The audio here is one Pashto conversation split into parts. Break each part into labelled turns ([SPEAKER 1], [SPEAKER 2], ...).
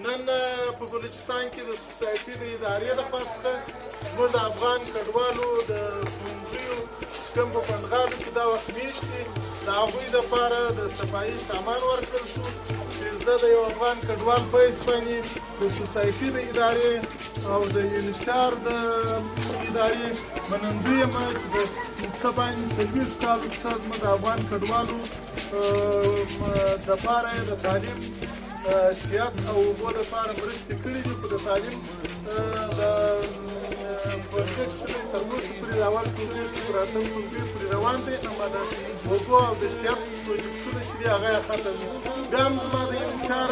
[SPEAKER 1] نن په بلوچستان کې د سوسایټي د ادارې د خوا څخه زموږ د افغان کډوالو د ښوونځیو چې کوم په پنډغالو کې دا وخت میشت دي د هغوی دپاره د صفایي سامان ورکړل شو چې زه د یو افغان کډوال په حیث باندې د سوسایټي د ادارې او د یونیسار د ادارې منندوی یم چې د څه باندې 40 کالو څخه زموږ د افغان کډوالو دپاره د تعلیم صحت او اوبو دپاره مرستې کړي دي خو د تعلیم د پروجیکټ چې دی تر اوسه پورې د اول ټولګي تر اتم ټولګي پورې روان دی اما د اوبو او د صحت پروجیکټونه چې دي هغه یې ختم دي بیا هم زما د یونیسار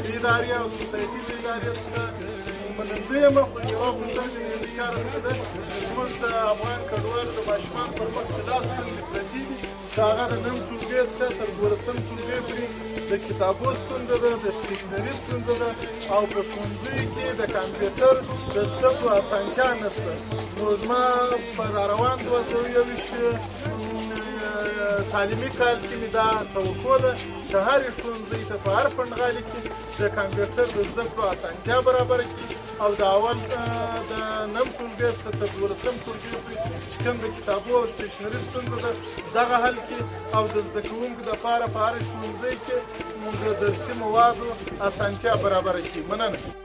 [SPEAKER 1] د ادارې او سوسایټي د ادارې څخه منندوی یم خو یوه غوښتنه د یونیسار څخه ده زموږ د افغان کډوالو د ماشومانو پر مخ چې دا ستونزې پرتې دي د هغه د نهم ټولګي څخه تر 12م ټولګي پورې د کتابو ستونزه ده د سټیشنري ستونزه ده او په ښوونځیو کې د کمپیوټر د زده کړو اسانتیا نشته نو زما په راروان 2021 تعلیمي کال کې مې دا توقع ده چې هرې ښوونځي ته په هر پنډغالي کې د کمپیوټر د زده کړو اسانتیا برابره کړي او د اول د نهم ټولګي څخه تر 12م ټولګي پورې چې کوم د کتابو او سټیشنري ستونزه ده دغه حل کړي او د زده کوونکو دپاره په هر ښوونځي کې د درسي موادو اسانتیا برابره کړي. مننه.